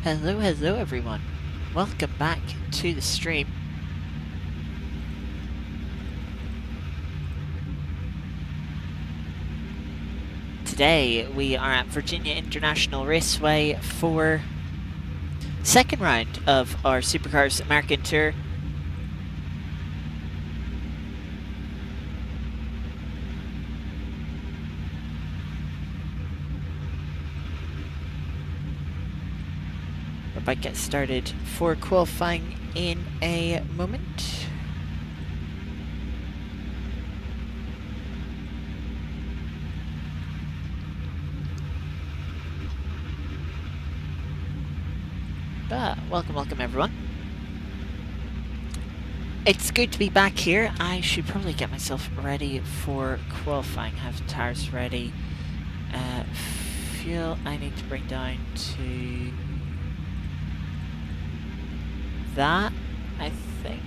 Hello everyone. Welcome back to the stream. Today we are at Virginia International Raceway for second round of our Supercars American Tour. We're about to get started for qualifying in a moment. But welcome everyone. It's good to be back here. I should probably get myself ready for qualifying, have tires ready. Fuel I need to bring down to that, I think.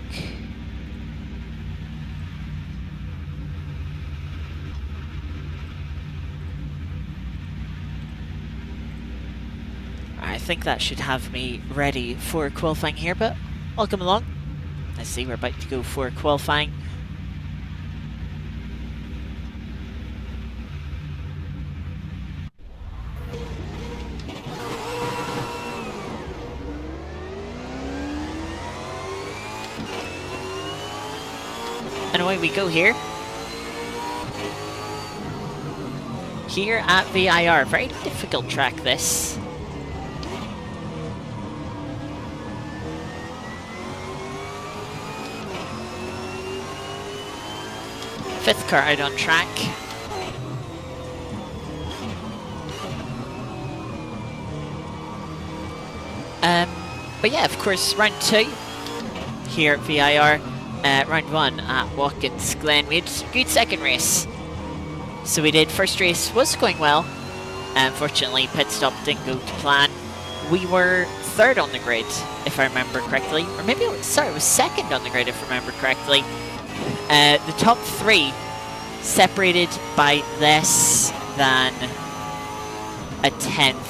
I think that should have me ready for qualifying here, but welcome along. Let's see, we're about to go for qualifying. And away we go here. Here at VIR, very difficult track this. Fifth car out on track. But yeah, of course, round 2 here at VIR. Round 1 at Watkins Glen. We had a good second race. So we did. First race was going well. Unfortunately, pit stop didn't go to plan. We were third on the grid, if I remember correctly. Or maybe, it was second on the grid, if I remember correctly. The top 3 separated by less than a tenth.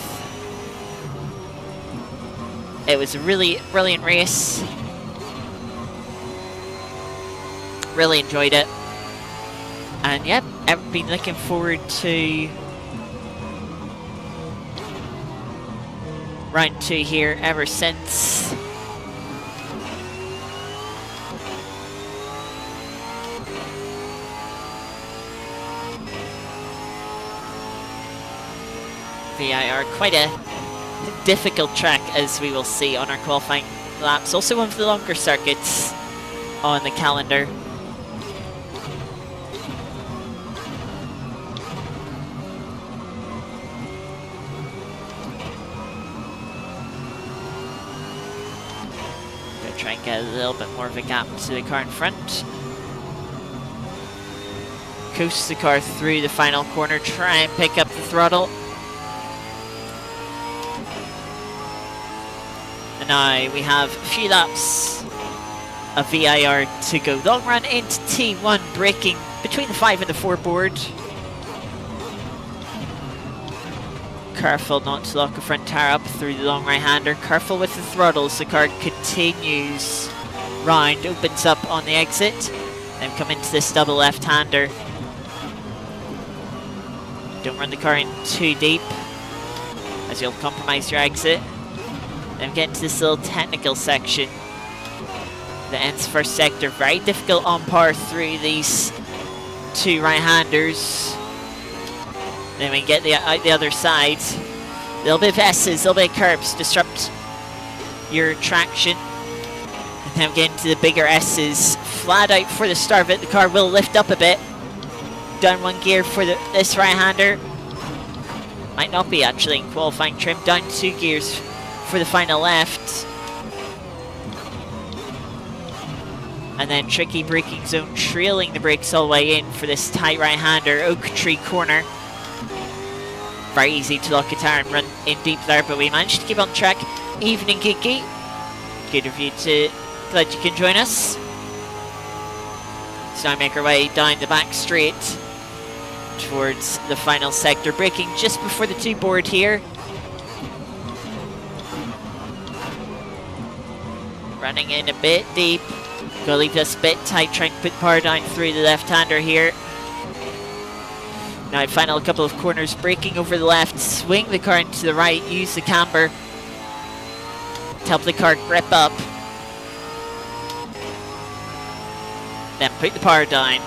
It was a really brilliant race. Really enjoyed it. And yep, I've been looking forward to round 2 here ever since. VIR, quite a difficult track, as we will see on our qualifying laps. Also one of the longer circuits on the calendar. Gonna try and get a little bit more of a gap to the car in front. Coast the car through the final corner, try and pick up the throttle. And now we have a few laps of VIR to go. Long run into T1, braking between the 5 and the 4 board. Careful not to lock a front tire up through the long right-hander. Careful with the throttles. The car continues round, opens up on the exit. Then come into this double left-hander. Don't run the car in too deep, as you'll compromise your exit. Then get into this little technical section that ends first sector. Very difficult on par through these 2 right-handers. Then we get out the other side. A little bit of S's, a little bit of curbs, disrupt your traction. And then we get into the bigger S's. Flat out for the start of it. The car will lift up a bit. Down 1 gear for this right-hander. Might not be actually in qualifying trim. Down 2 gears for the final left. And then tricky braking zone, trailing the brakes all the way in for this tight right-hander, Oak Tree corner. Very easy to lock a tire and run in deep there, but we managed to keep on track. Evening, Kiki. Good of you to, glad you can join us. So now make our way down the back straight towards the final sector, braking just before the 2 board here. Running in a bit deep. Gonna leave this a bit tight, trying to put power down through the left-hander here. Now final couple of corners, braking over the left, swing the car into the right, use the camber to help the car grip up. Then put the power down.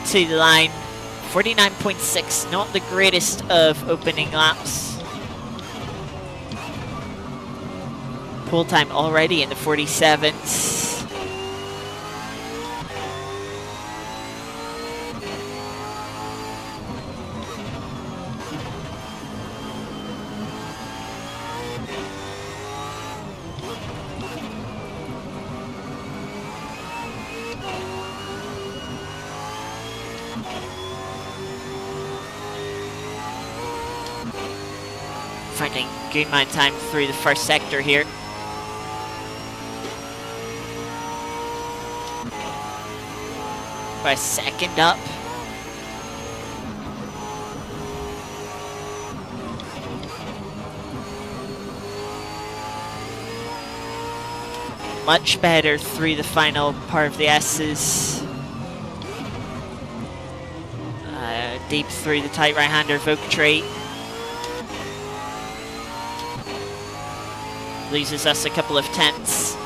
To the line, 49.6, not the greatest of opening laps. Pole time already in the 47s. Finding good amount of time through the first sector here. By a second up. Much better through the final part of the S's. Deep through the tight right-hander Voktree. Loses us a couple of tenths.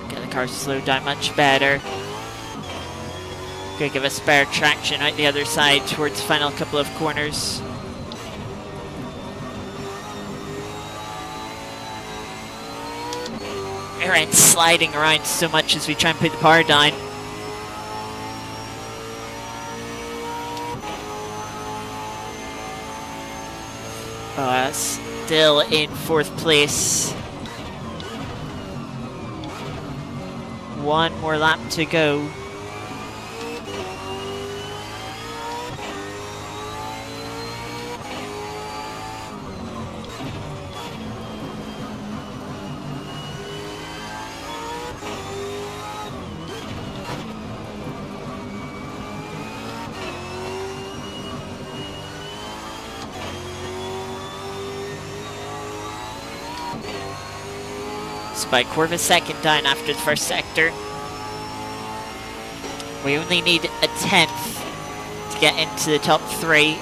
Get the car slowed down much better. Gonna give us spare traction out the other side towards the final couple of corners. Rear end sliding around so much as we try and put the power down. Still in 4th place. One more lap to go. By quarter of a second down after the first sector. We only need a 10th to get into the top 3.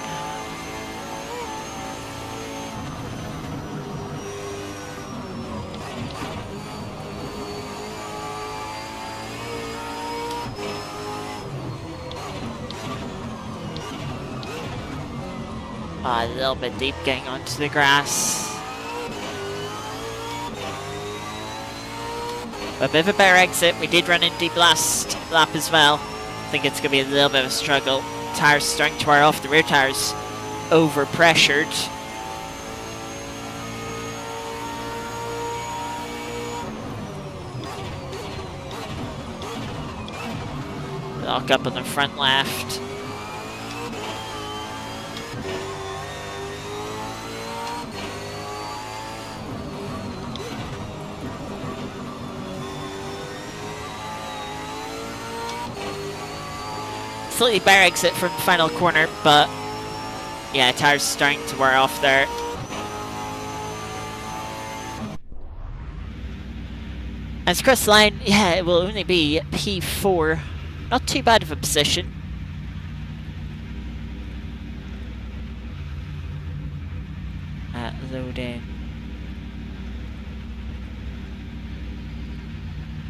A little bit deep getting onto the grass. A bit of a better exit. We did run in deep last lap as well. I think it's going to be a little bit of a struggle. Tires starting to wear off. The rear tires over pressured. Lock up on the front left. Slightly better exit from the final corner, but yeah, tires starting to wear off there. As across the line, yeah, it will only be P4. Not too bad of a position. Load in.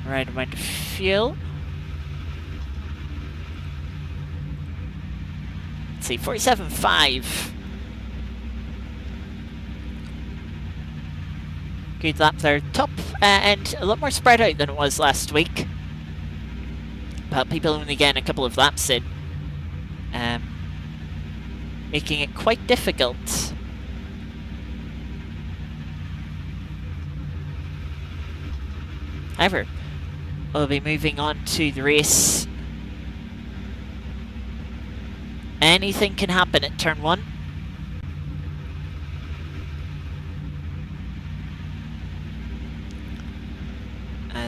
Right amount of fuel. Let's see, 47.5. Good lap there. Top end a lot more spread out than it was last week. But people only getting a couple of laps in. Making it quite difficult. However, we'll be moving on to the race. Anything can happen at turn 1.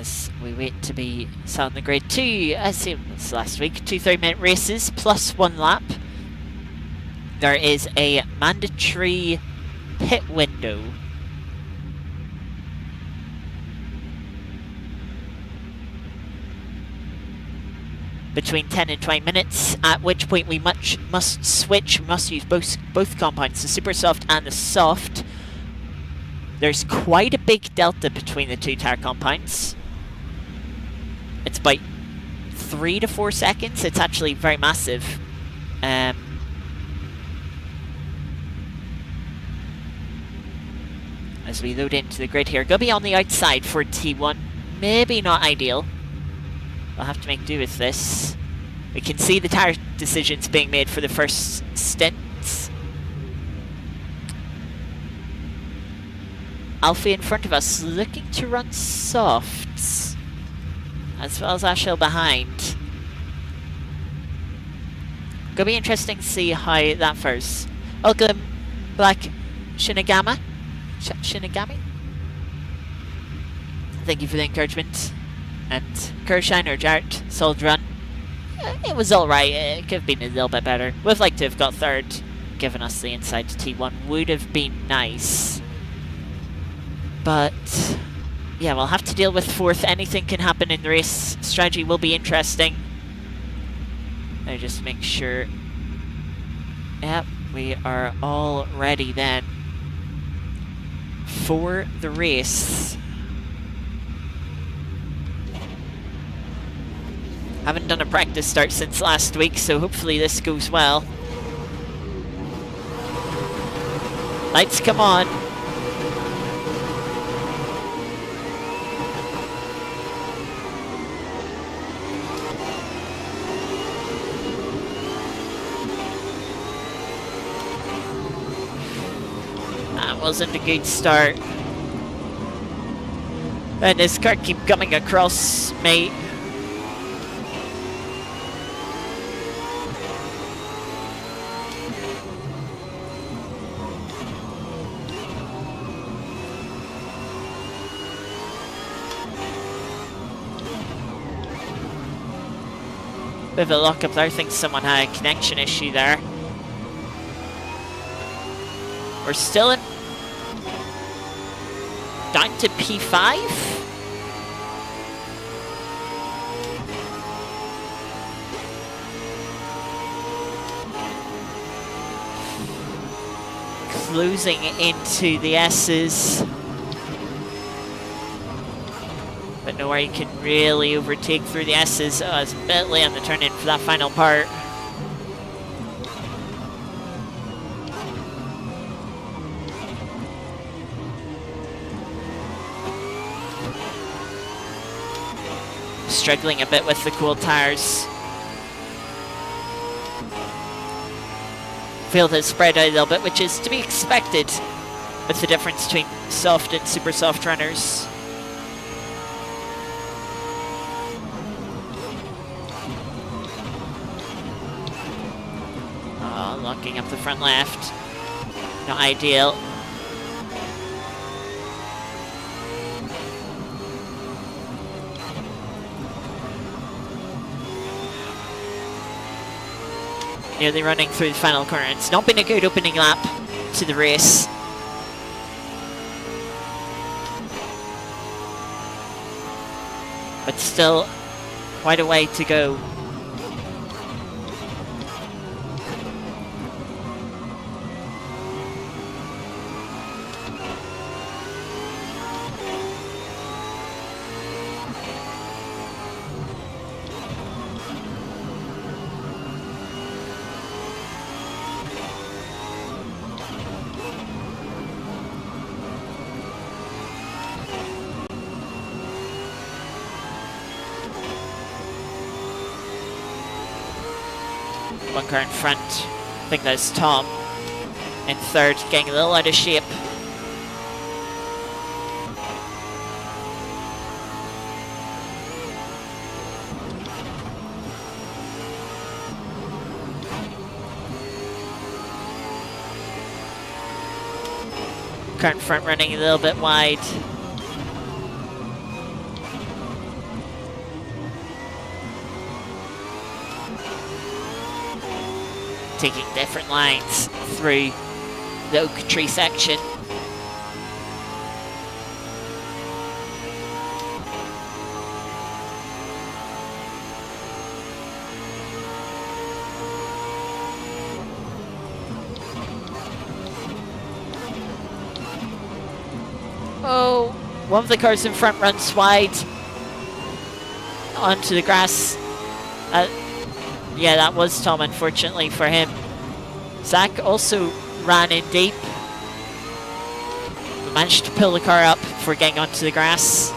as we wait to be set on the grid. Two, as it was last week, 2 30-minute races plus 1 lap. There is a mandatory pit window. Between 10 and 20 minutes, at which point we must switch, we must use both compounds, the super soft and the soft. There's quite a big delta between the two tire compounds. It's about 3 to 4 seconds. It's actually very massive. As we load into the grid here, gonna be on the outside for T1. Maybe not ideal. We'll have to make do with this. We can see the tire decisions being made for the first stints. Alfie in front of us, looking to run softs, as well as Ashel behind. Gonna be interesting to see how that fares. Welcome, Black Shinigami. Shinigami? Thank you for the encouragement. And Kershine or Jarrett, solid run. It was alright, it could have been a little bit better. Would have liked to have got third, given us the inside to T1 would have been nice. But yeah, we'll have to deal with fourth. Anything can happen in the race. Strategy will be interesting. I just make sure. Yep, we are all ready then for the race. Haven't done a practice start since last week, so hopefully this goes well. Lights come on. That wasn't a good start. And this car keep coming across me. Bit of a lock up there. I think someone had a connection issue there. We're still in down to P5. Closing into the S's. But nowhere you can really overtake through the S's. It's Bentley on the turn in for that final part. Struggling a bit with the cool tires. Field has spread out a little bit, which is to be expected with the difference between soft and super soft runners. Locking up the front left. Not ideal. Nearly running through the final corner. It's not been a good opening lap to the race. But still quite a way to go. One car in front, I think that's Tom. In third, getting a little out of shape. Car in front running a little bit wide. taking different lines through the oak tree section. Oh, one of the cars in front runs wide onto the grass. Yeah, that was Tom, unfortunately for him. Zach also ran in deep, but managed to pull the car up before getting onto the grass.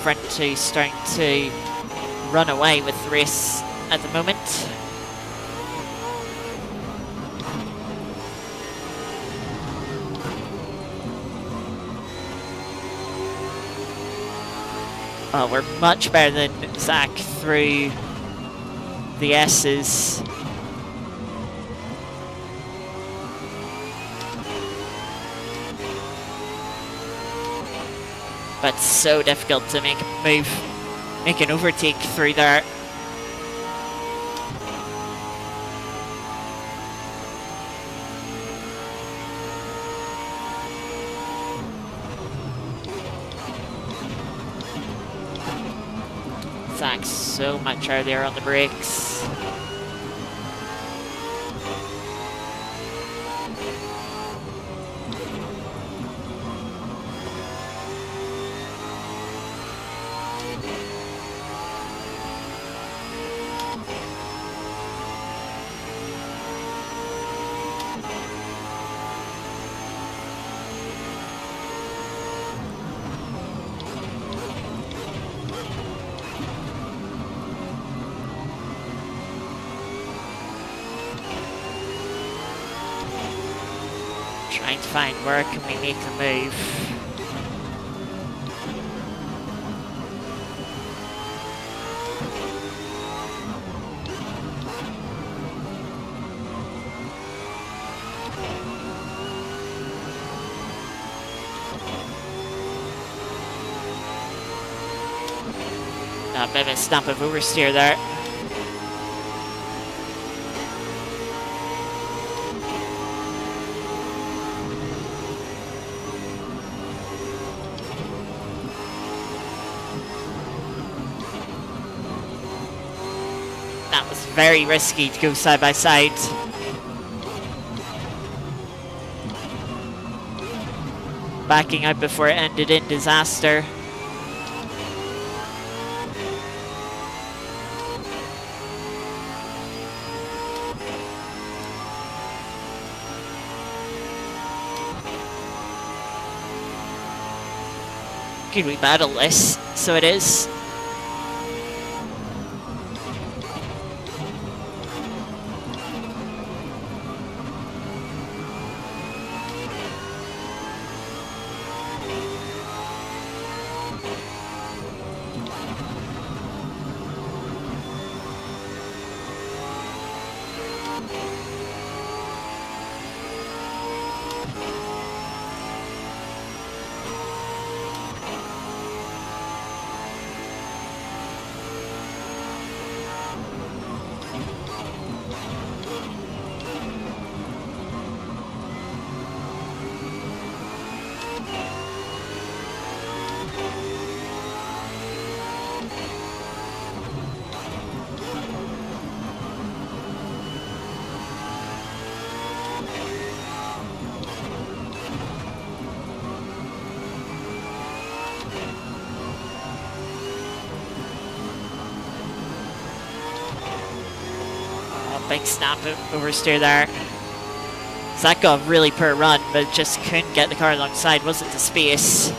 Front two starting to run away with the race at the moment. Oh, we're much better than Zach through the S's. But so difficult to make a move, make an overtake through there. Zach's so much earlier on the brakes. Trying to find where can we make a move. A bit of a snap of oversteer there. That was very risky to go side by side. Backing out before it ended in disaster. Could we battle this? So it is. big snap oversteer there. So that got a really poor run, but just couldn't get the car alongside, wasn't the space.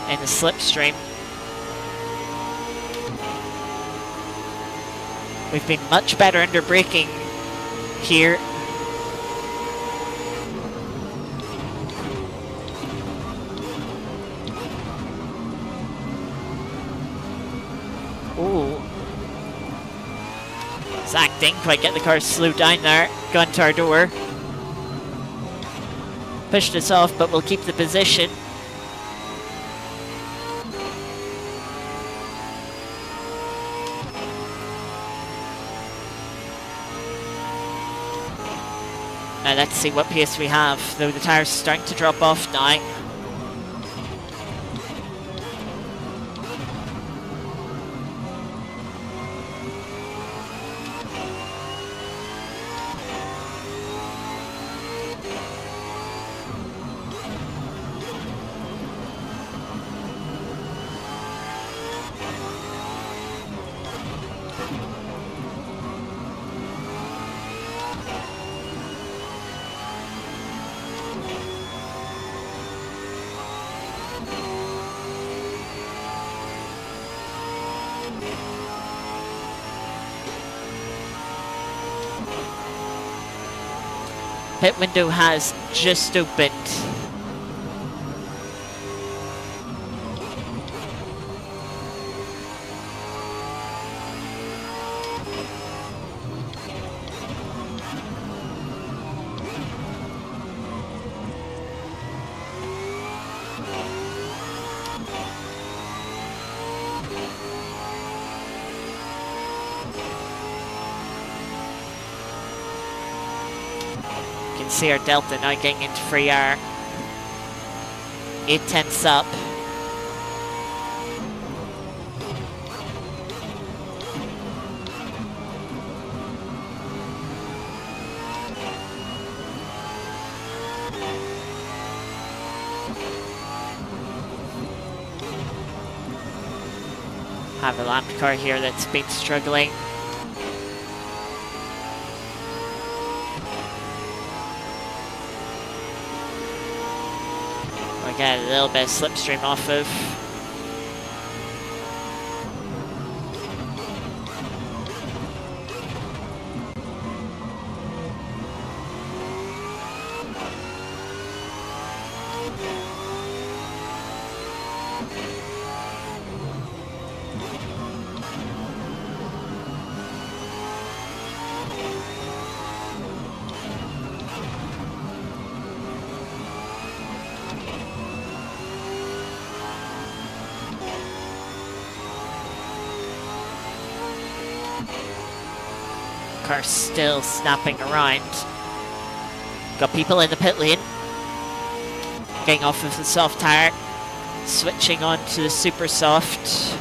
In the slipstream. We've been much better under braking here. Ooh. Zach didn't quite get the car slowed down there. Gone to our door. Pushed us off, but we'll keep the position. Now let's see what pace we have, though the tyres are starting to drop off now. Pit window has just opened. See our delta now getting into VIR. 8/10 up. Have a lap car here that's been struggling. Get a little bit of slipstream off of. Car still snapping around. Got people in the pit lane. Getting off of the soft tire. Switching on to the super soft.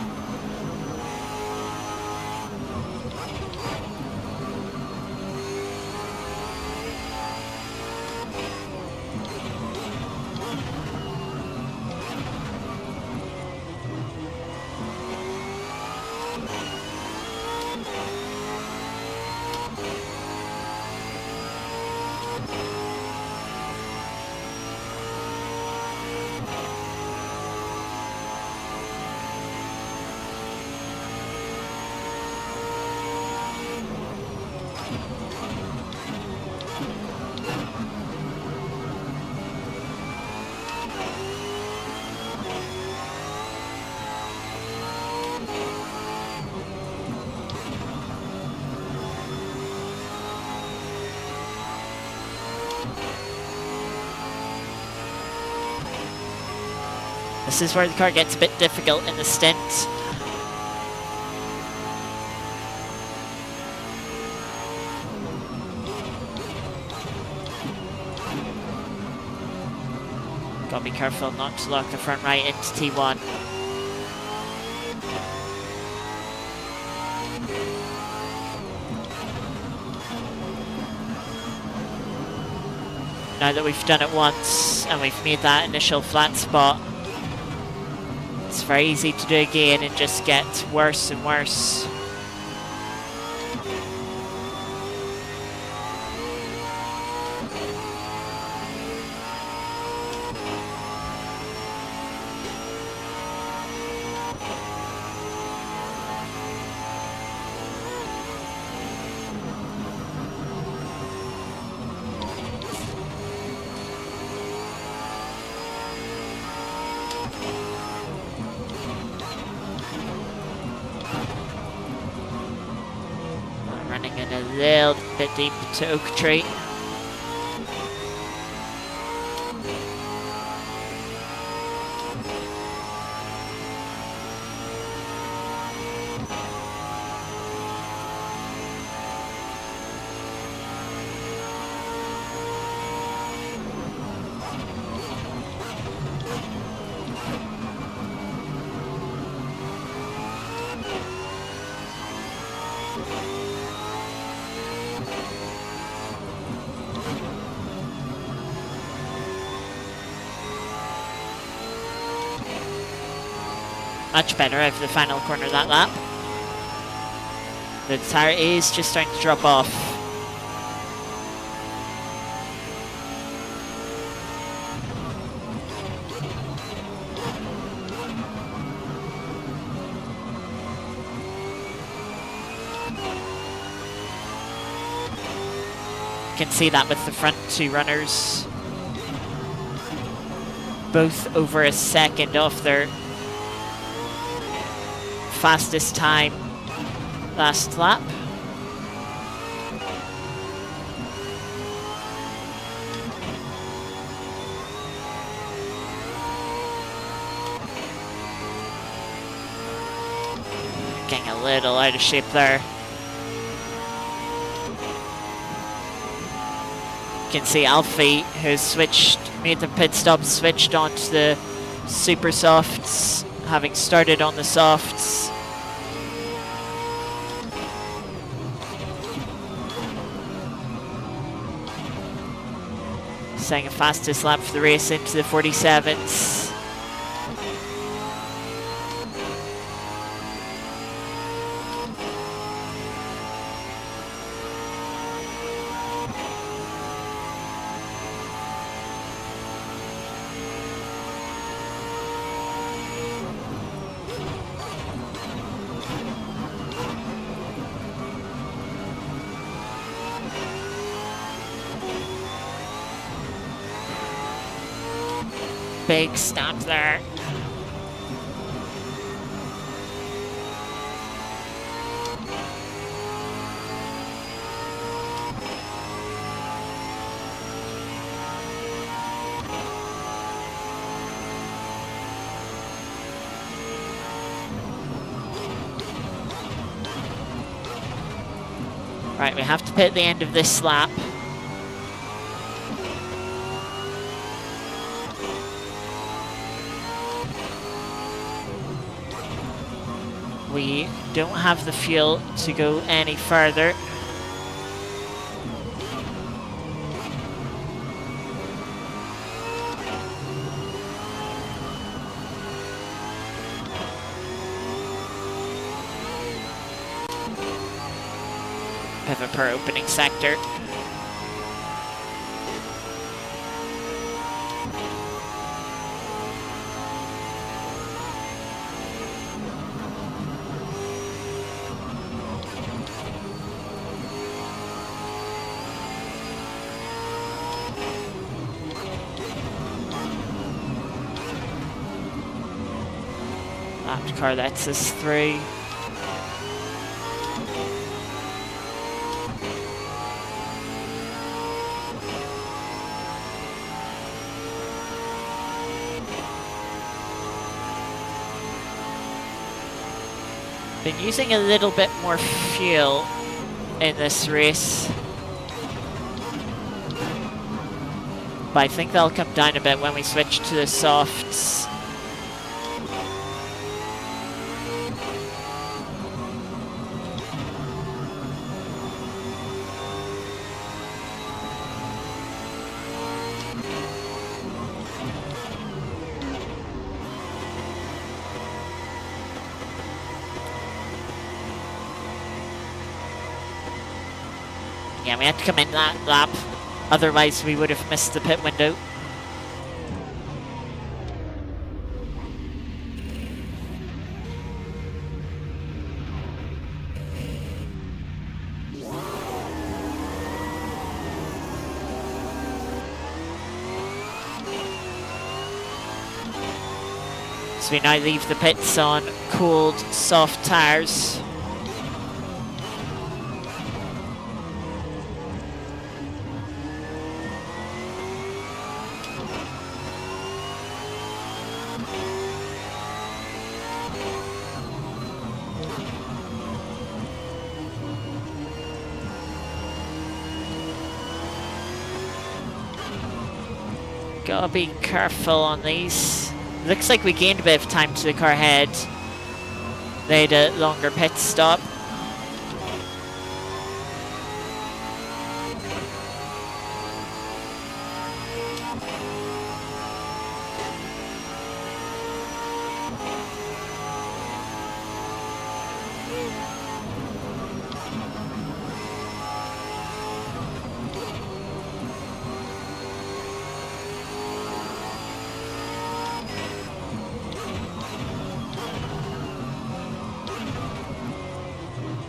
This is where the car gets a bit difficult in the stint. Gotta be careful not to lock the front right into T1. Now that we've done it once and we've made that initial flat spot, it's very easy to do again and just get worse and worse. Running in a little bit deep to Oak Tree. Much better over the final corner of that lap. The tyre is just starting to drop off. You can see that with the front two runners. Both over a second off their fastest time last lap. Getting a little out of shape there. You can see Alfie, who's made the pit stop, switched onto the super softs, having started on the softs. Setting a fastest lap for the race into the 47s. Big stop there. Right, we have to pit at the end of this lap. We don't have the fuel to go any further. Pivot per opening sector. Lapped car lets us through. Been using a little bit more fuel in this race. But I think they'll come down a bit when we switch to the softs. Yeah, we had to come in that lap, otherwise we would have missed the pit window. So we now leave the pits on cold, soft tyres. Gotta be careful on these. Looks like we gained a bit of time to the car ahead. They had a longer pit stop.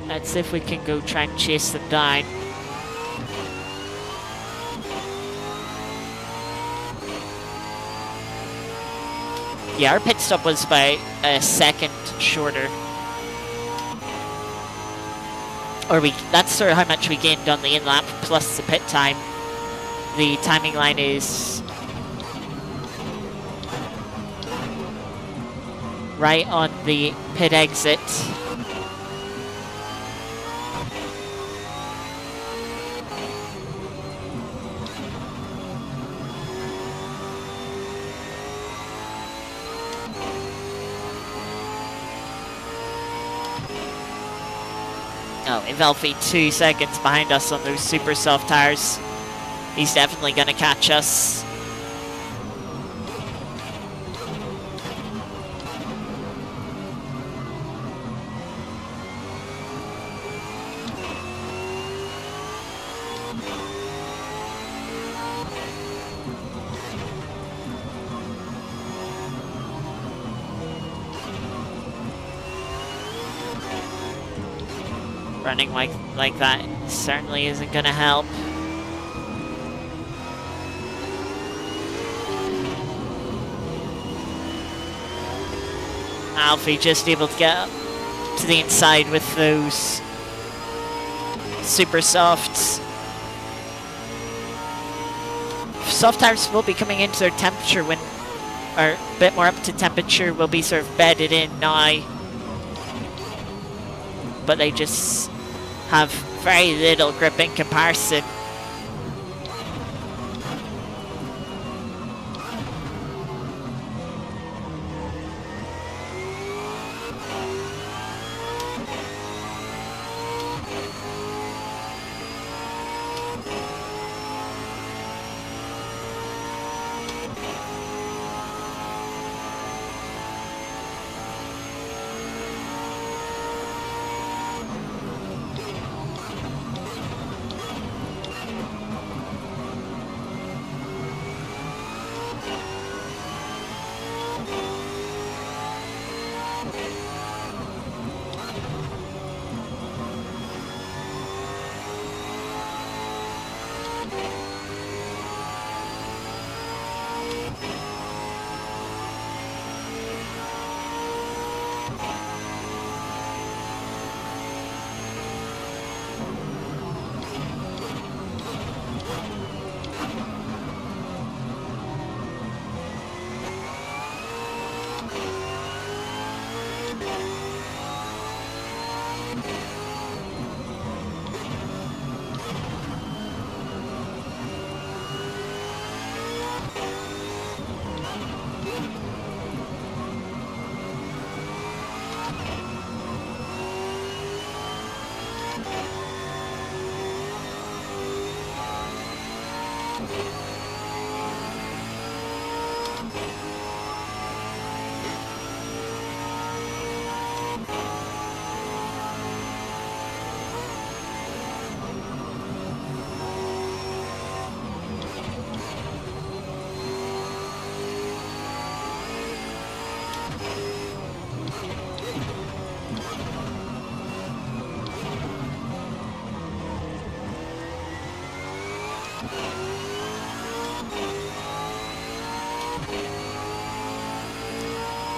Let's see if we can go try and chase them down. Yeah, our pit stop was by a second shorter. Or that's sort of how much we gained on the in-lap plus the pit time. The timing line is right on the pit exit. Oh, Invalfi 2 seconds behind us on those super soft tires. He's definitely going to catch us. Running like that certainly isn't going to help. Alfie just able to get up to the inside with those super softs. Soft tires will be coming into their temperature when, or a bit more up to temperature, will be sort of bedded in now. But they just have very little grip in comparison.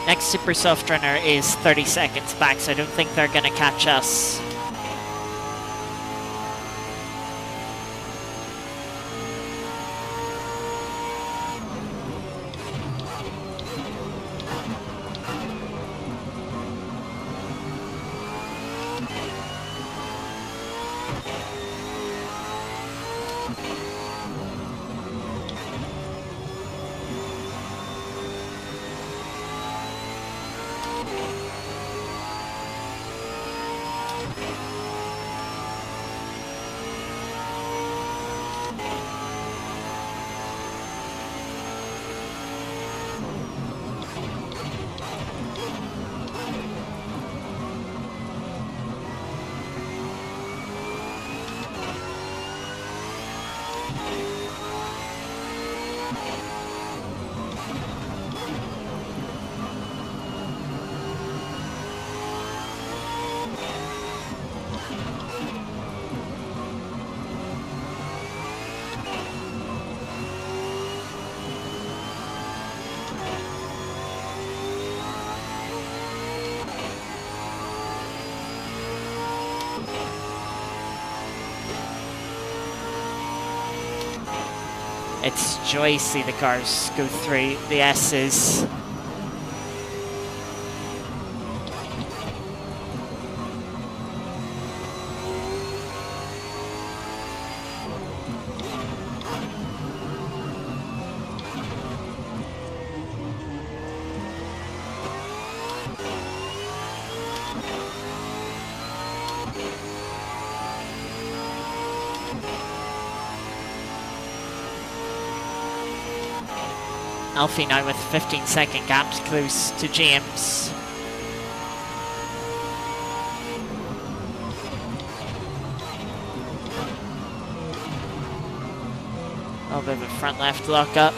Next super soft runner is 30 seconds back, so I don't think they're going to catch us. It's joy to see the cars go through the S's. Alfie now with 15-second gaps close to James. A little bit of a front left lock up.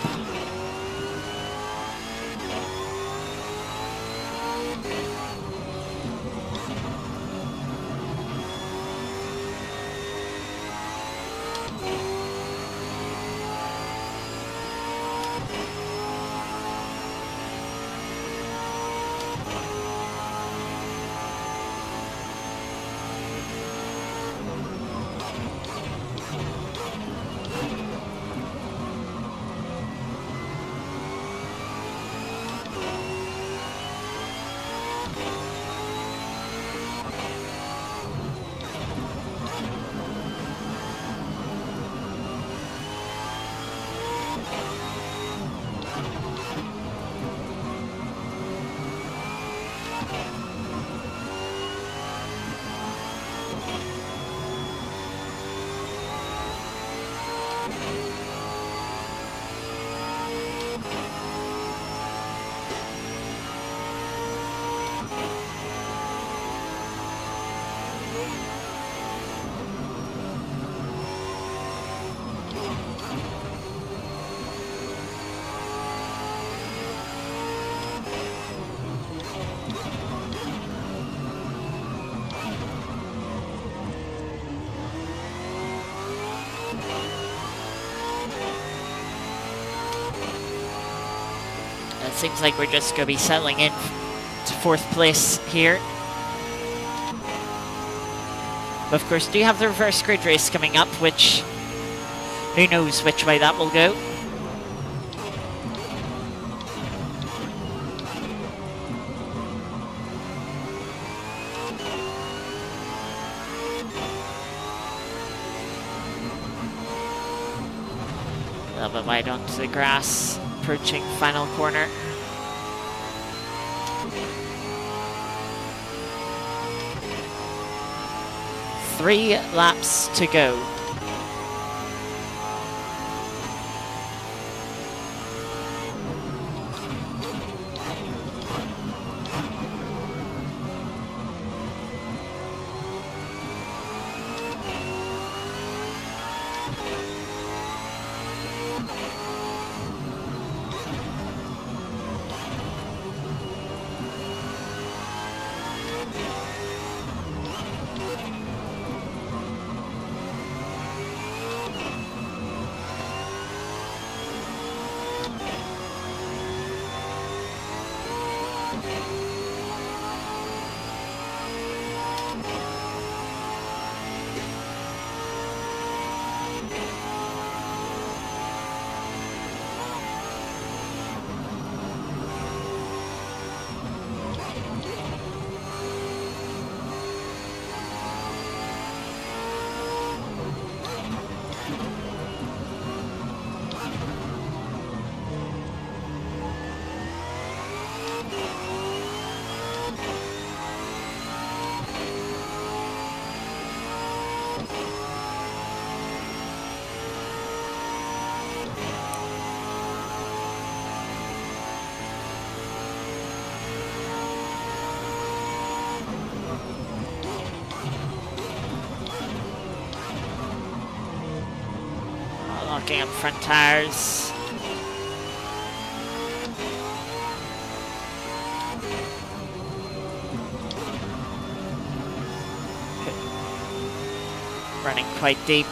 It seems like we're just going to be settling in to 4th place here. But of course, do have the reverse grid race coming up, which who knows which way that will go. A little bit wide onto the grass, approaching final corner. Three laps to go. checking on front tires. Running quite deep.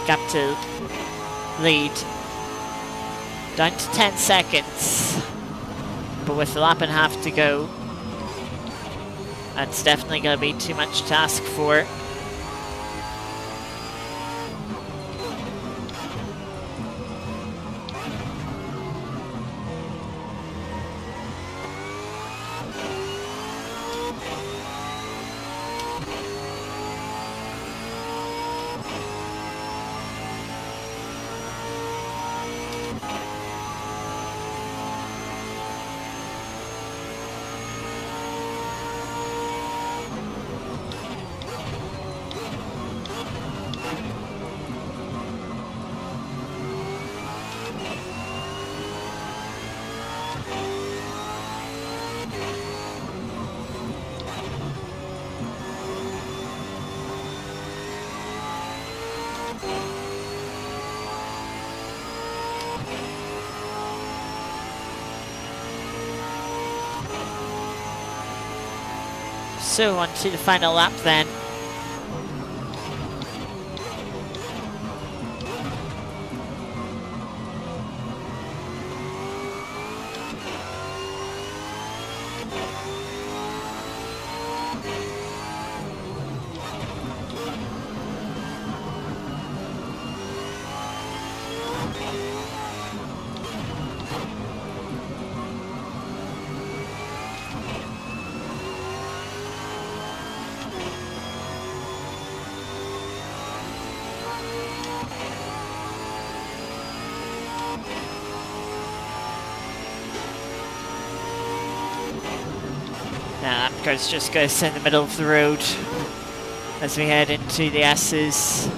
Gap to lead down to 10 seconds, but with a lap and a half to go, that's definitely going to be too much to ask for. So on to the final lap then. Now that car's just going to in the middle of the road as we head into the S's.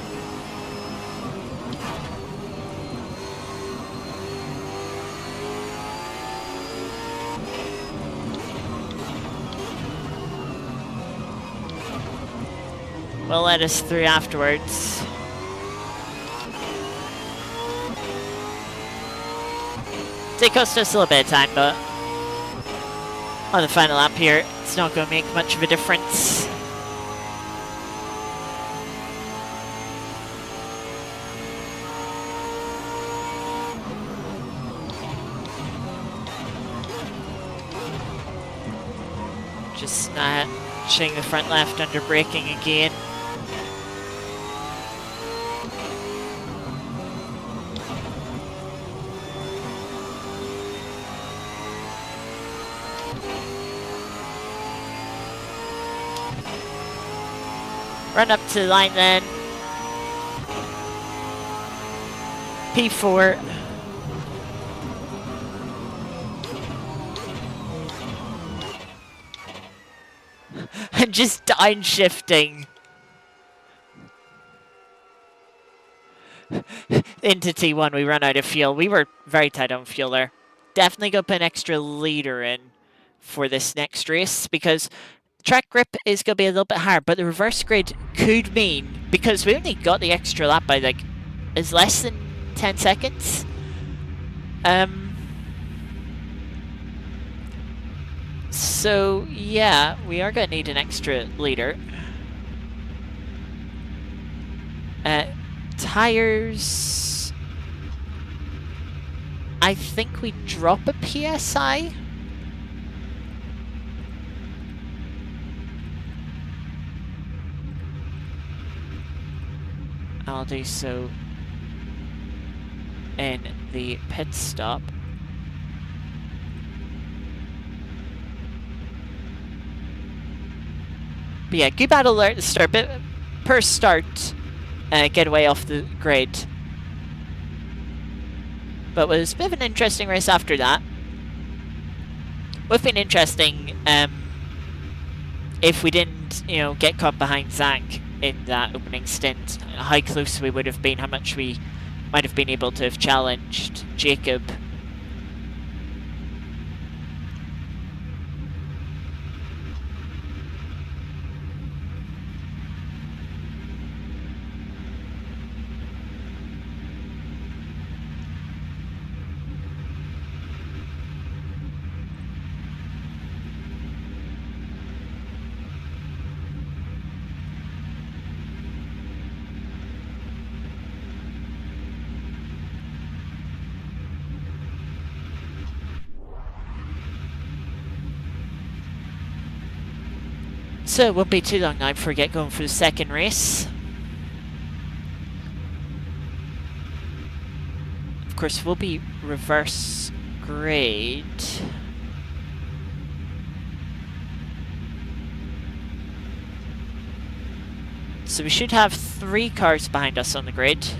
Will let us through afterwards. It cost us a little bit of time, but on the final lap here, it's not going to make much of a difference. Just snatching the front left under braking again. Run up to the line then. P4. And just downshifting into T1. We run out of fuel. We were very tight on fuel there. Definitely go put an extra liter in for this next race because track grip is going to be a little bit hard, but the reverse grid could mean, because we only got the extra lap by like, is less than 10 seconds. So yeah, we are going to need an extra liter. Tires, I think we drop a PSI. I'll do so in the pit stop. But yeah, good battle alert at the start, but per start, get away off the grid. But it was a bit of an interesting race after that. Would have been interesting if we didn't, you know, get caught behind Zach in that opening stint. How close we would have been, how much we might have been able to have challenged Jacob. So it won't be too long now before we get going for the second race. Of course, we'll be reverse grade. So we should have 3 cars behind us on the grid.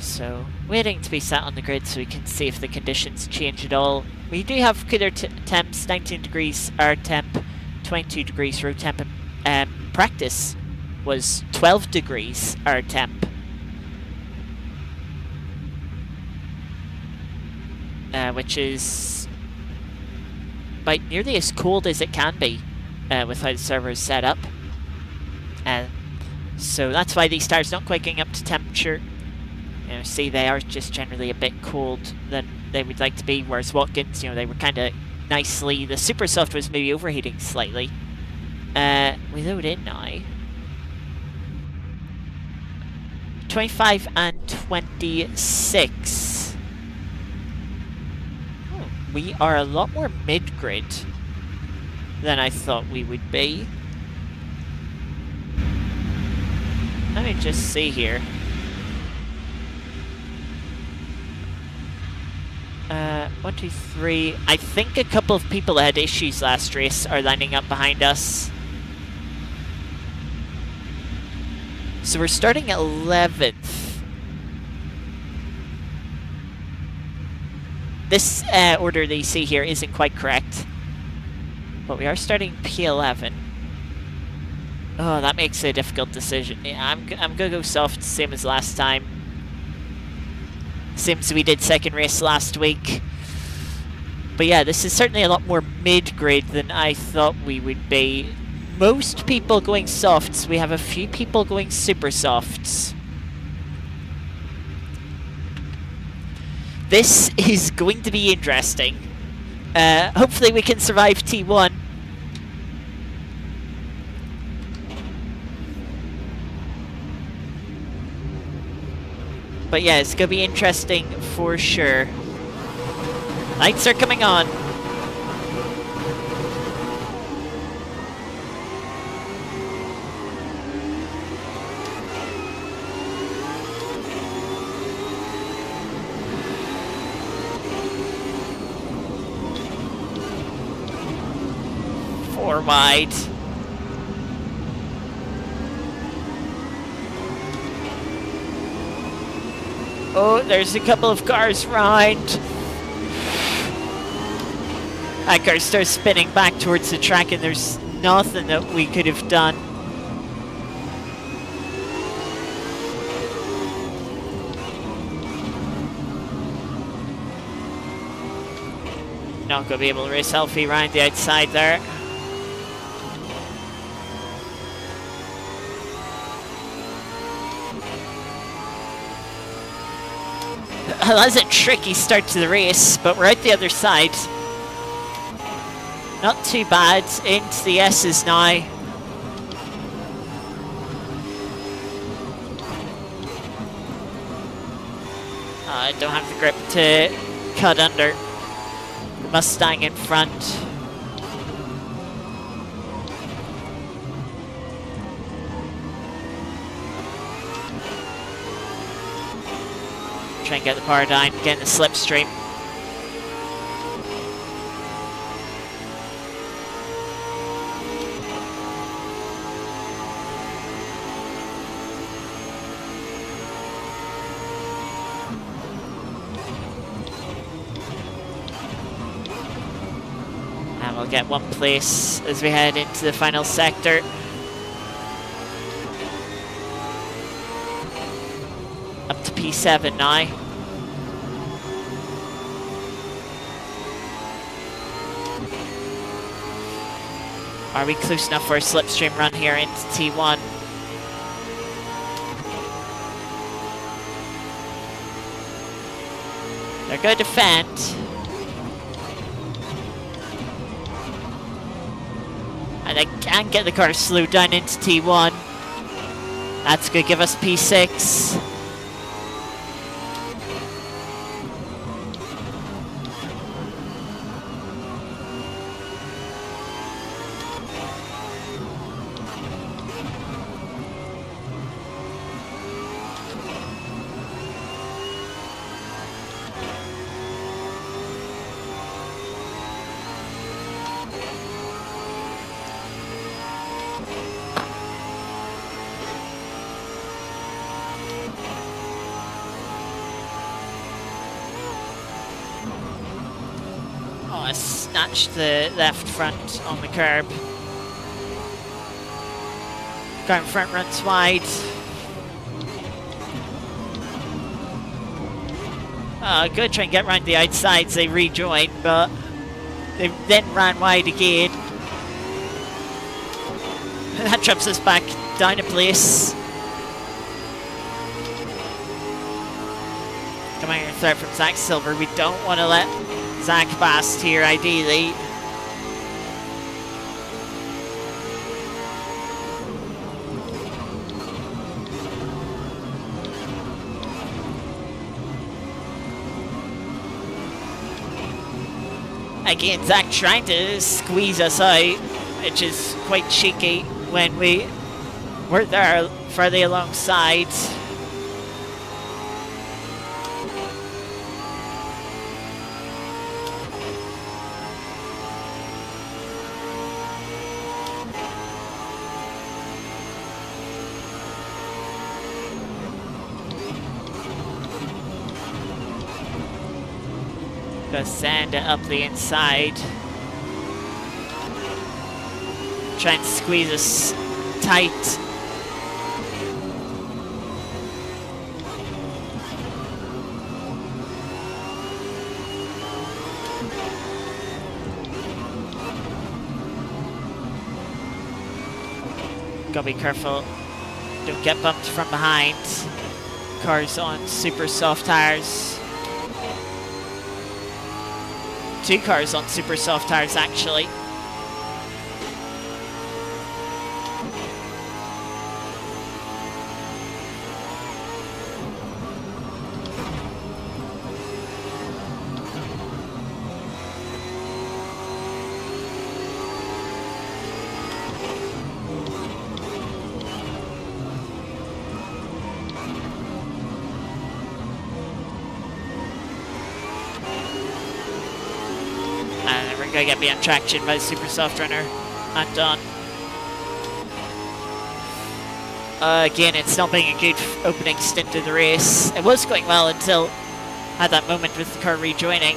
So, waiting to be sat on the grid so we can see if the conditions change at all. We do have cooler temps, 19 degrees air temp, 22 degrees road temp, and practice was 12 degrees air temp. Which is about nearly as cold as it can be with how the server is set up. So that's why these tires don't quite getting up to temperature. You know, see, they are just generally a bit cold than they would like to be, whereas Watkins, you know, they were kind of nicely, the super soft was maybe overheating slightly. We load in now. 25 and 26. Oh, we are a lot more mid-grid than I thought we would be. Let me just see here. 1, 2, 3. I think a couple of people that had issues last race are lining up behind us. So we're starting at 11th. This order that you see here isn't quite correct. But we are starting P11. Oh, that makes a difficult decision. Yeah, I'm gonna go soft, same as last time. Same as we did second race last week. But yeah, this is certainly a lot more mid-grade than I thought we would be. Most people going softs. We have a few people going super softs. This is going to be interesting. Hopefully we can survive T1. But yeah, it's going to be interesting for sure. Lights are coming on. Four wide. Oh, there's a couple of cars round. That car starts spinning back towards the track and there's nothing that we could have done. Not going to be able to race healthy around the outside there. Well, that's a tricky start to the race, but we're out the other side. Not too bad. Into the S's now. I don't have the grip to cut under. Mustang in front. Try and get the power down, get in the slipstream. And we'll get one place as we head into the final sector. Up to P7 now. Are we close enough for a slipstream run here into T1? They're going to defend. And they can get the car slowed down into T1. That's going to give us P6. I snatched the left front on the curb. Car in front runs wide. Good, try and get round the outsides. They rejoined, but they then ran wide again. That drops us back down a place. Coming in third from Zach Silver. We don't want to let Zach past here, ideally. Again, Zach trying to squeeze us out, which is quite cheeky when we were there further alongside. Gonna sand it up the inside. Try and squeeze us tight. Gotta be careful. Don't get bumped from behind. Car's on super soft tires. Two cars on super soft tires, actually. Gonna get beyond traction by the super soft runner. I'm done. Again, it's not being a good opening stint of the race. It was going well until I had that moment with the car rejoining.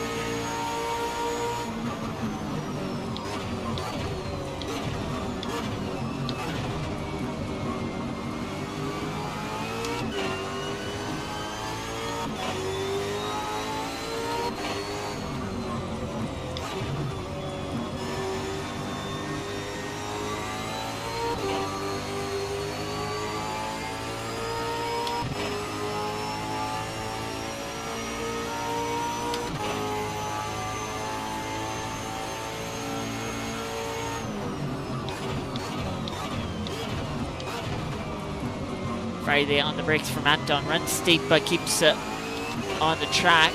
Friday on the brakes from Anton. Runs steep but keeps it on the track.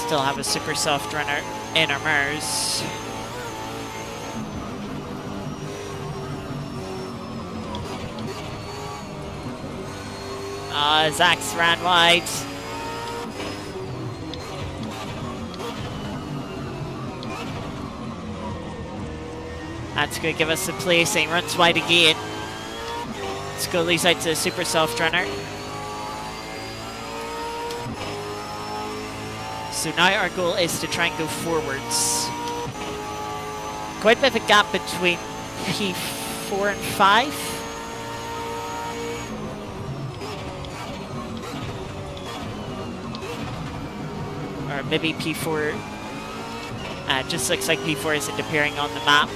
Still have a super soft runner in our mirrors. Zach's ran wide. That's going to give us a placing. Runs wide again. Let's go lead side to the super soft runner. So now our goal is to try and go forwards. Quite a bit of a gap between P4 and 5. Or maybe P4. Just looks like P4 isn't appearing on the map.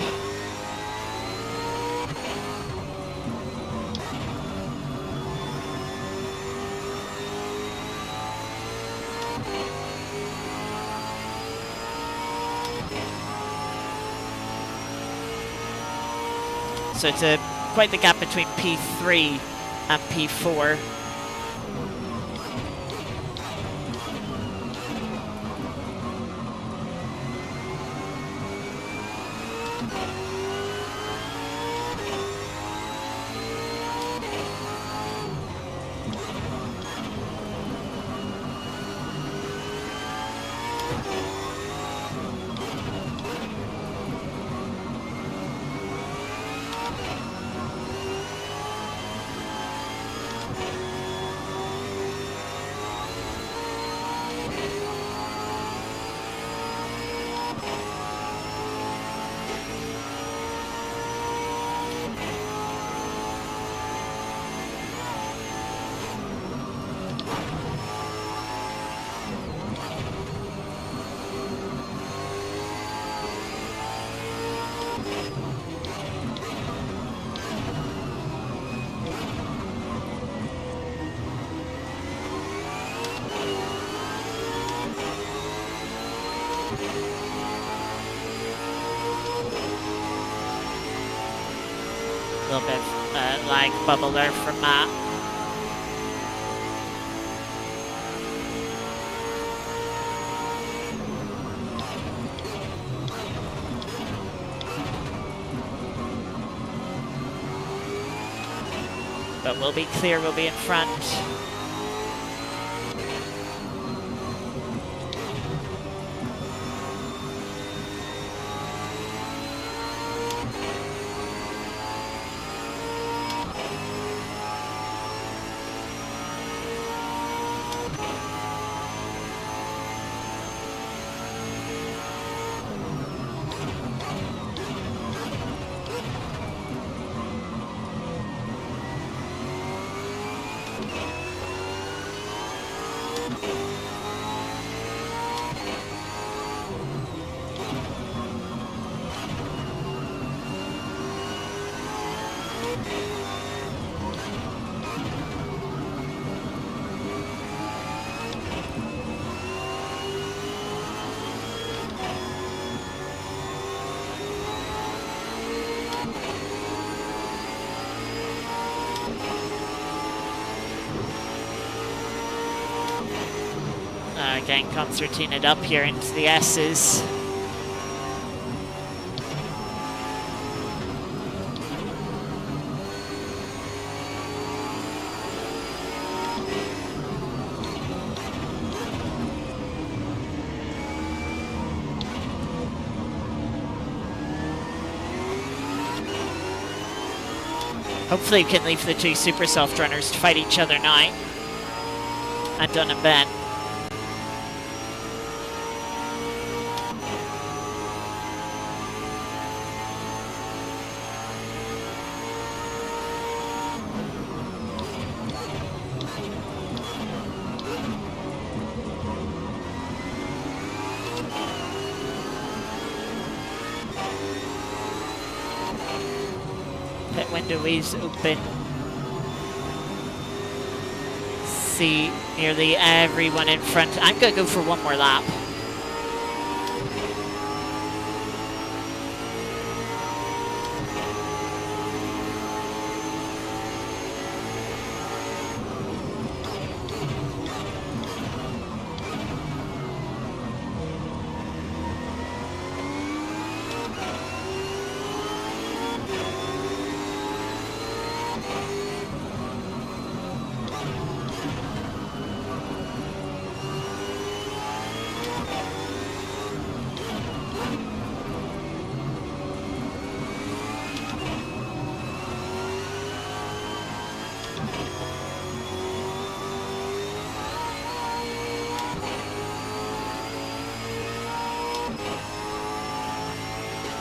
So it's quite the gap between P3 and P4. A little bit of lag bubble there from Matt. But we'll be clear, we'll be in front. Getting concertinaed up here into the S's. Hopefully we can leave the two super soft runners to fight each other now. Anton and Ben. window is open. See nearly everyone in front. I'm gonna go for one more lap.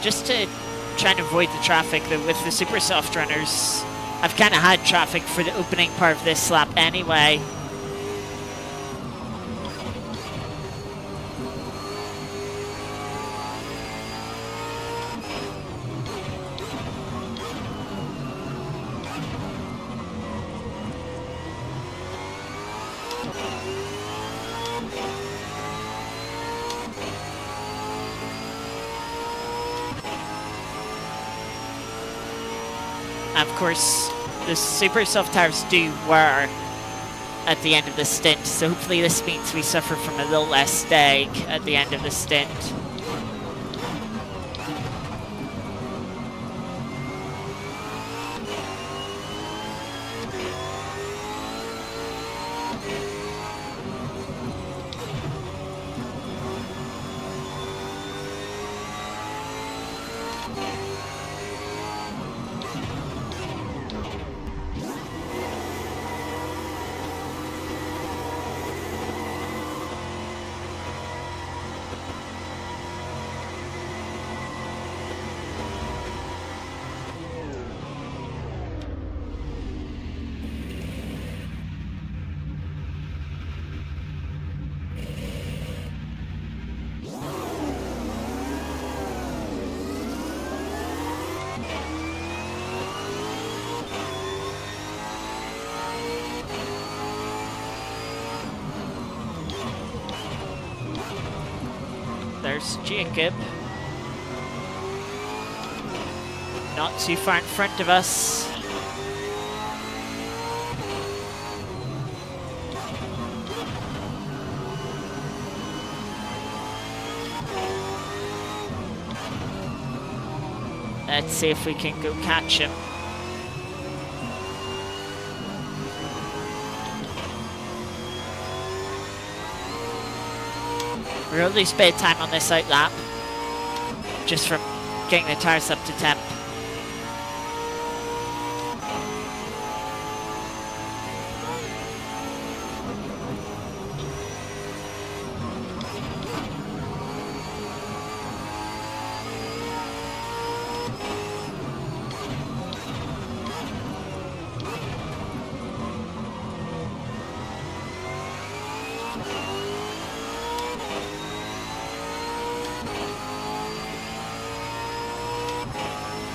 Just to try and avoid the traffic though, with the super soft runners, I've kind of had traffic for the opening part of this lap anyway. Of course, the super soft tires do wear at the end of the stint, so hopefully this means we suffer from a little less stag at the end of the stint. There's Jacob. Not too far in front of us. Let's see if we can go catch him. We're at least bit of time on this out lap, just from getting the tires up to temp.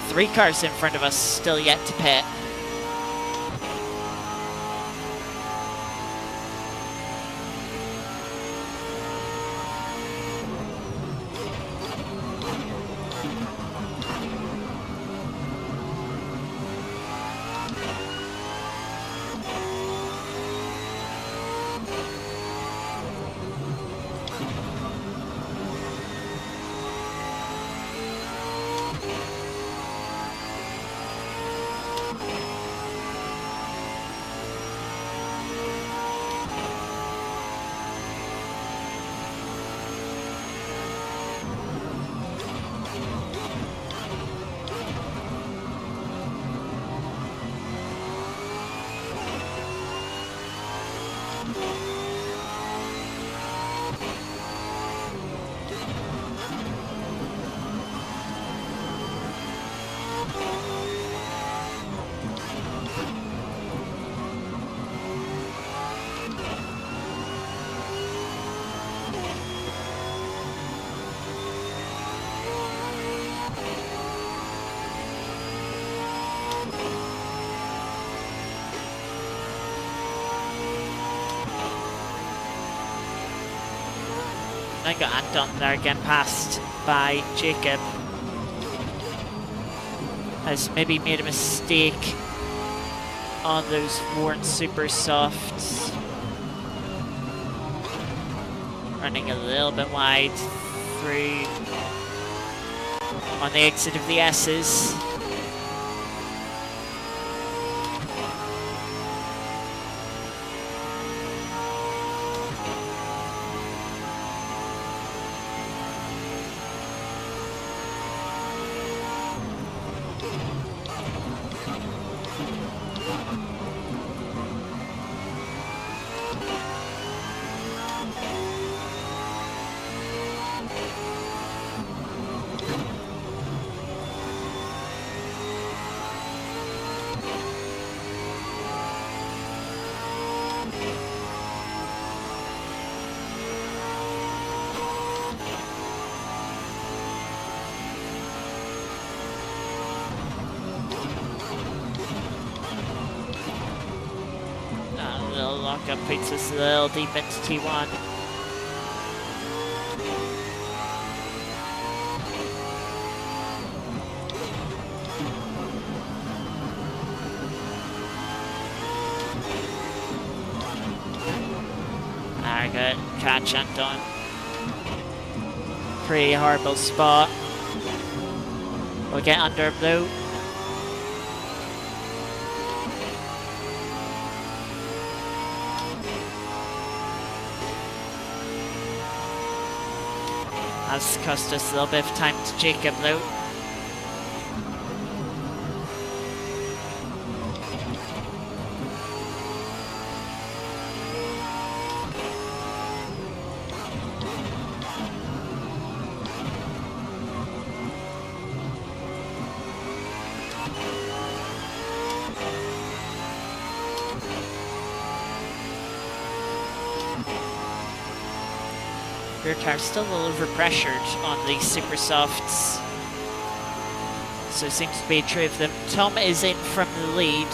Three cars in front of us, still yet to pit. I got Anton there getting passed by Jacob. Has maybe made a mistake on those worn super softs. Running a little bit wide through on the exit of the S's. Lockup puts us a little deep into T1. Very good catch, Anton. Pretty horrible spot. We'll get under blue. Has cost us a little bit of time to Jacob though. Rear tire still a little overpressured on the super softs, so it seems to be true of them. Tom is in from the lead.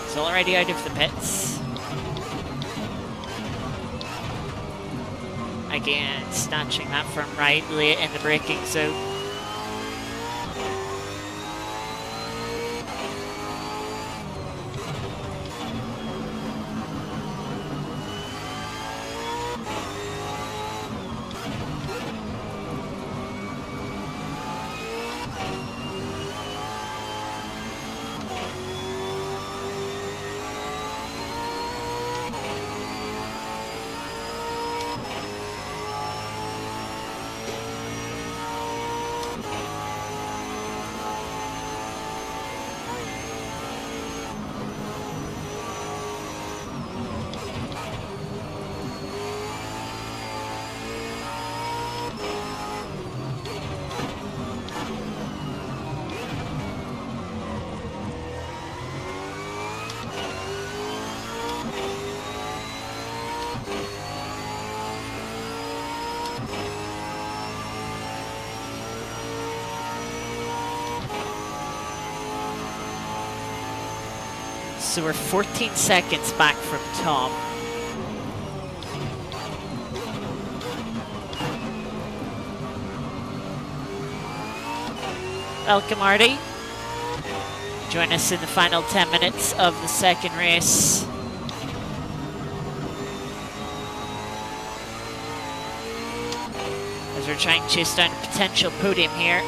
He's already out of the pits. Again, snatching that from right late in the braking zone. So we're 14 seconds back from Tom. Welcome, Artie. Join us in the final 10 minutes of the second race. As we're trying to chase down a potential podium here.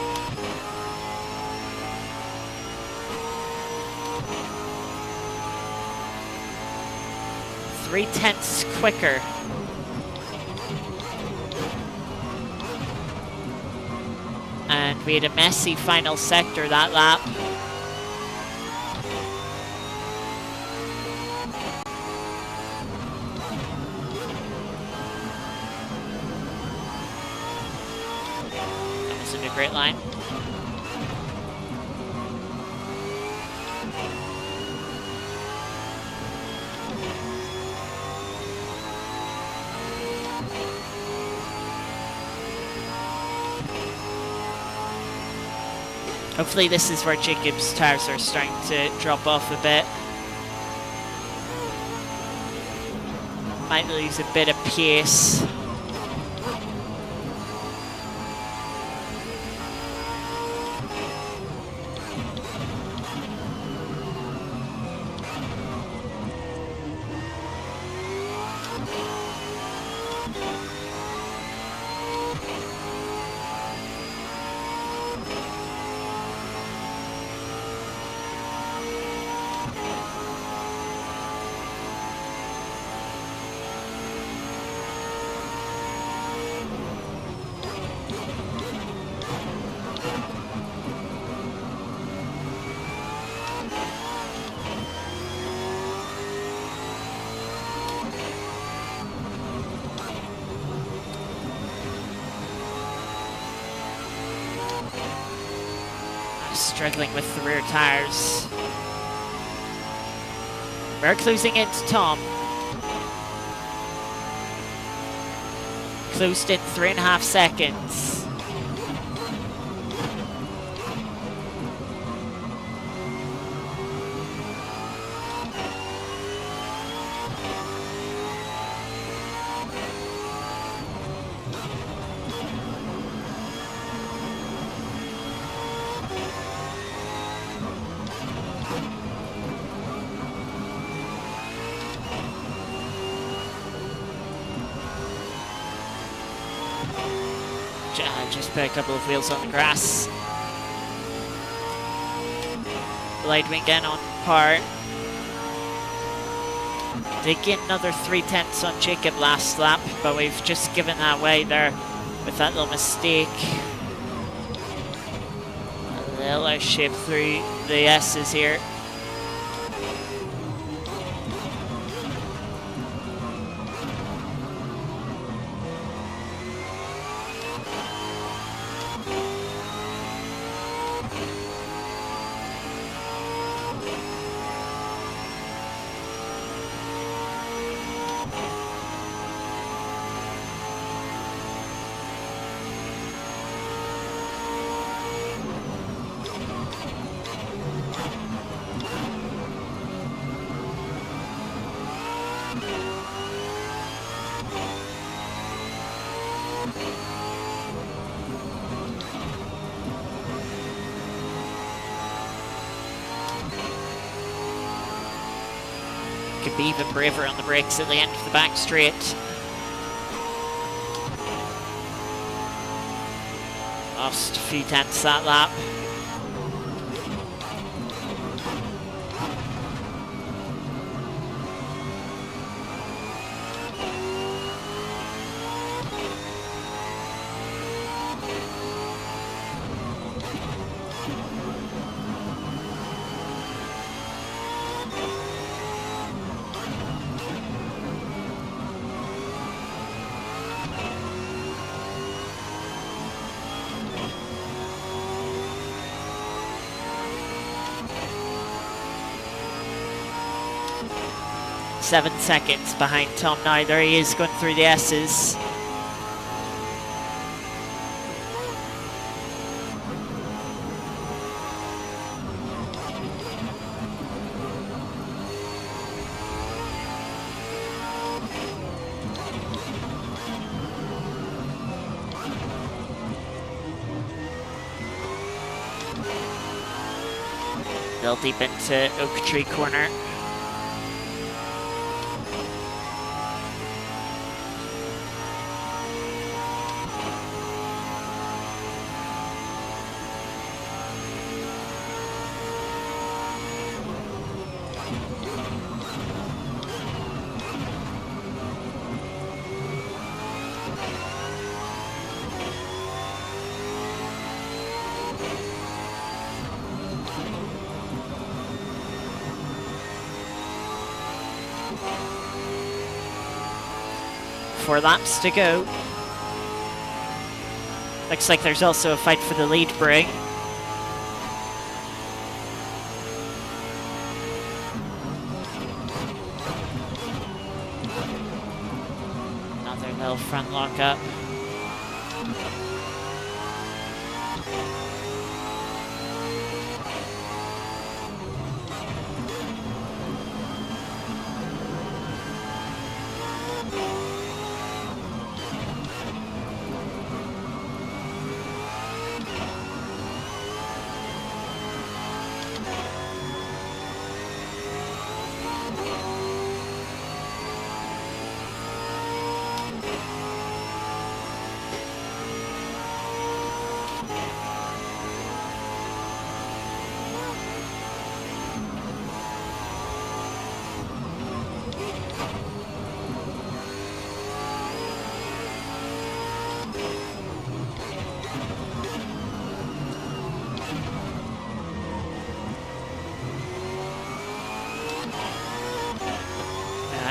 3/10 quicker. And we had a messy final sector that lap. grid line. Hopefully this is where Jacob's tires are starting to drop off a bit. Might lose a bit of pace. Struggling with the rear tires. We're closing into Tom. Closed in 3.5 seconds. Just put a couple of wheels on the grass. Light wing again on par. Did get another 3/10 on Jacob last lap, but we've just given that away there with that little mistake. A little out shape through the S's here. Could be even braver on the brakes at the end of the back straight. Lost a few tenths that lap. Seven seconds behind Tom now. There he is going through the S's. They'll deep into Oak Tree corner. Four laps to go. Looks like there's also a fight for the lead brewing. Another little front lock up.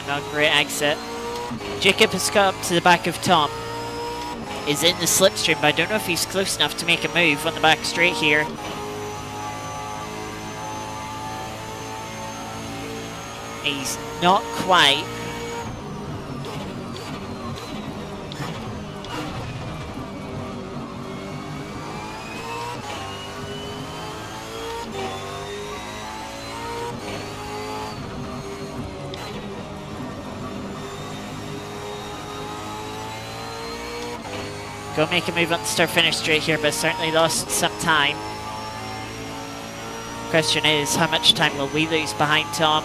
Not a great exit. Jacob has got up to the back of Tom. Is in the slipstream, but I don't know if he's close enough to make a move on the back straight here. He's not quite. Go make a move on the start-finish straight here, but certainly lost some time. Question is, how much time will we lose behind Tom?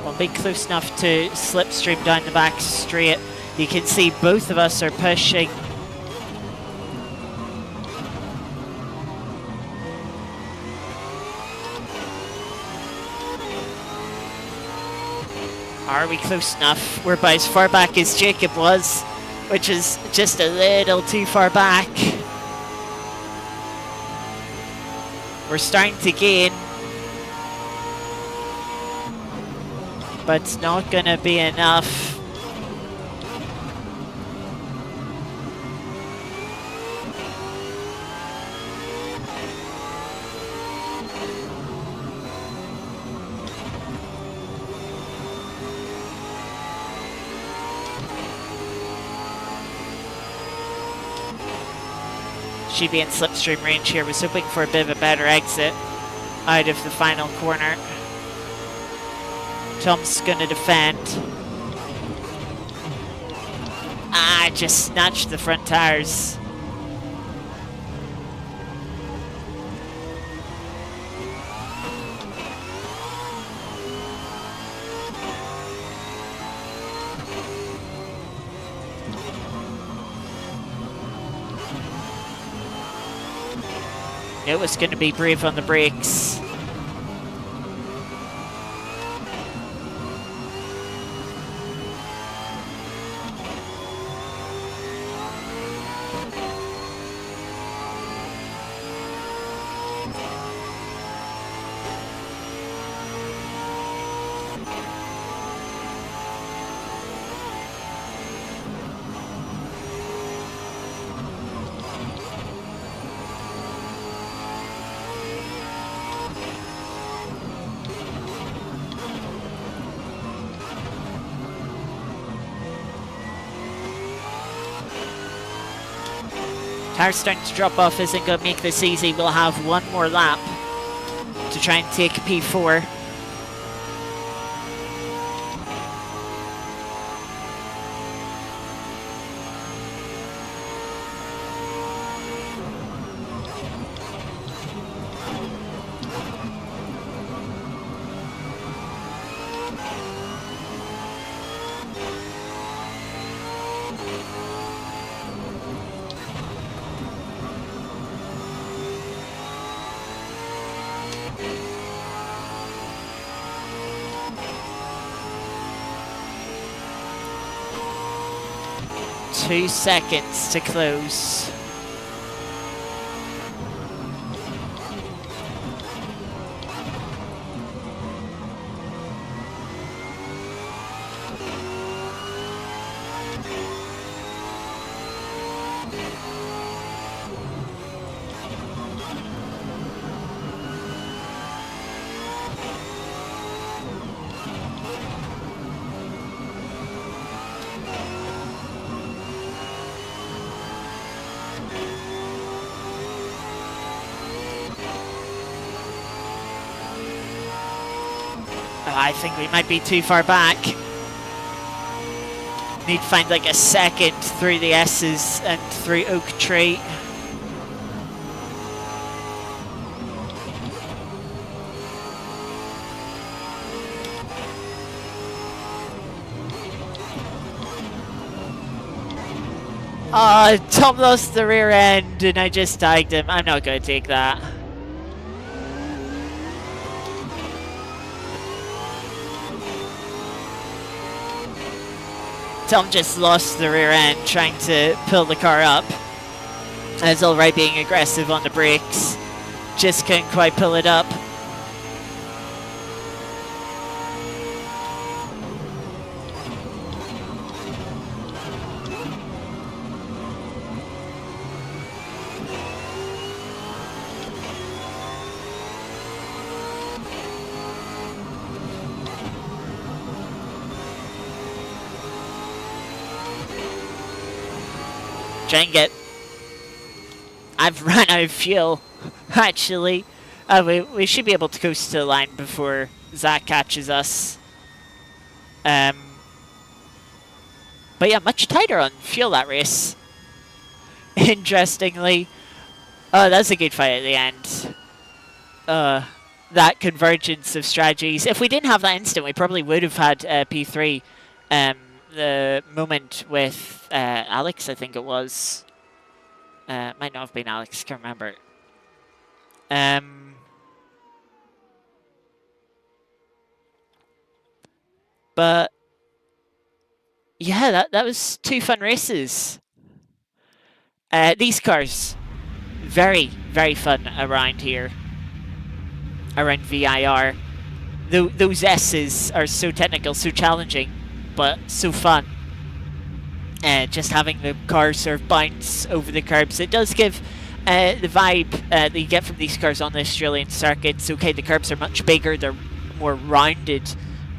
Well, be close enough to slipstream down the back straight. You can see both of us are pushing. Are we close enough? We're about as far back as Jacob was, which is just a little too far back. We're starting to gain, but it's not gonna be enough. Should be in slipstream range here. Was hoping for a bit of a better exit out of the final corner. Tom's gonna defend. Just snatched the front tires. It was going to be brave on the brakes. Tires starting to drop off, isn't going to make this easy. We'll have one more lap to try and take P4. 2 seconds to close. I think we might be too far back. Need to find like a second through the S's and through Oak Tree. Oh, Tom lost the rear end and I just tagged him. I'm not going to take that. Tom just lost the rear end trying to pull the car up. As alright being aggressive on the brakes. Just couldn't quite pull it up. Dang it. I've run out of fuel, actually. We should be able to coast to the line before Zach catches us. But yeah, much tighter on fuel that race. Interestingly. Oh, that's a good fight at the end. That convergence of strategies. If we didn't have that instant, we probably would have had P3. The moment with Alex, I think it was. Might not have been Alex, can't remember. But yeah, that was 2 fun races. These cars, very, very fun around here. Around VIR. Those S's are so technical, so challenging, but so fun. Just having the car sort of bounce over the curbs. It does give the vibe that you get from these cars on the Australian circuits. Okay, the curbs are much bigger, they're more rounded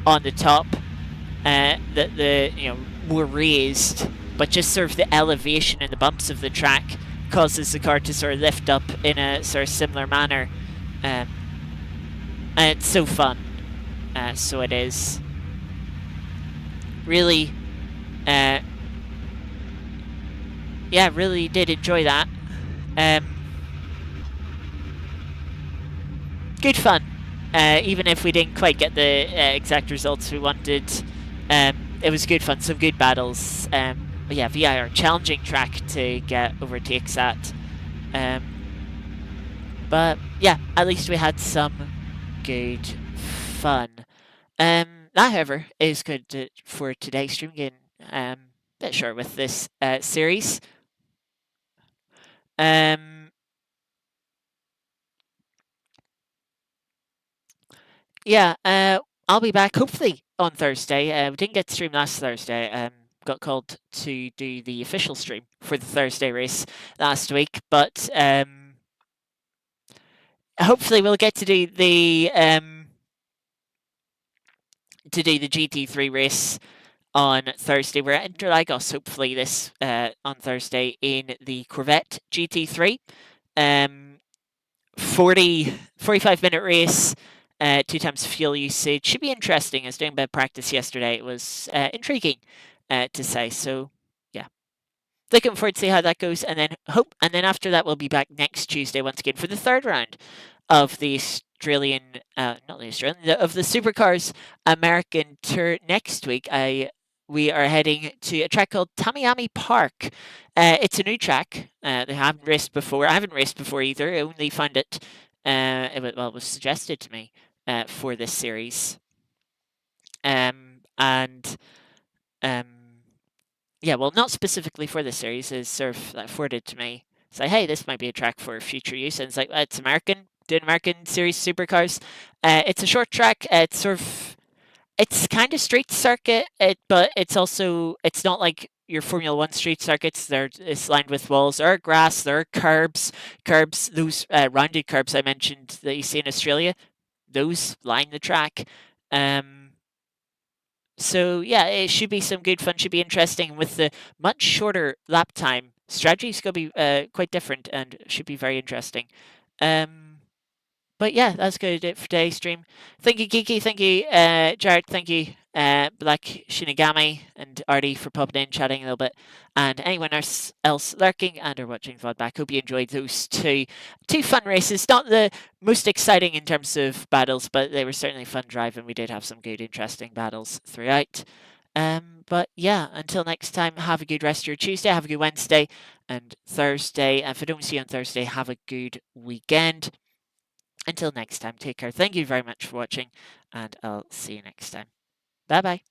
on the top, more raised, but just sort of the elevation and the bumps of the track causes the car to sort of lift up in a sort of similar manner. And it's so fun. So it is. Really, yeah, really did enjoy that. Good fun. Even if we didn't quite get the exact results we wanted, it was good fun. Some good battles. But yeah, VIR, challenging track to get overtakes at. But yeah, at least we had some good fun. That, however, is good for today's stream. Again, a bit short with this series. Yeah, I'll be back hopefully on Thursday. We didn't get to stream last Thursday. Got called to do the official stream for the Thursday race last week, but hopefully we'll get to do the GT3 race on Thursday. We're at Interlagos hopefully this on Thursday in the Corvette GT3. 45-minute race. 2 times fuel usage. Should be interesting. I was doing a bit of practice yesterday. It was intriguing to say. So yeah, looking forward to see how that goes. And then after that, we'll be back next Tuesday once again for the 3rd round of the Australian, of the Supercars American Tour. Next week, we are heading to a track called Tamiami Park. It's a new track. They haven't raced before. I haven't raced before either. I only found it. It was suggested to me for this series, and yeah, well, not specifically for the series, is sort of like forwarded to me. It's like, hey, this might be a track for future use. And it's like, it's American, doing American series supercars. It's a short track. It's sort of, it's kind of street circuit, but it's also, it's not like your Formula One street circuits. It's lined with walls. There are grass. There are curbs. Those rounded curbs I mentioned that you see in Australia, those line the track. So yeah, it should be some good fun. Should be interesting with the much shorter lap time. Strategy's going to be quite different and should be very interesting. Um, but yeah, that's going to do it for today's stream. Thank you, Kiki. Thank you, Jared. Thank you, Black Shinigami and Artie for popping in, chatting a little bit. And anyone else lurking and or watching the VOD back. Hope you enjoyed those two fun races. Not the most exciting in terms of battles, but they were certainly fun driving. We did have some good, interesting battles throughout. But yeah, until next time, have a good rest of your Tuesday, have a good Wednesday and Thursday. And if I don't see you on Thursday, have a good weekend. Until next time, take care. Thank you very much for watching, and I'll see you next time. Bye bye.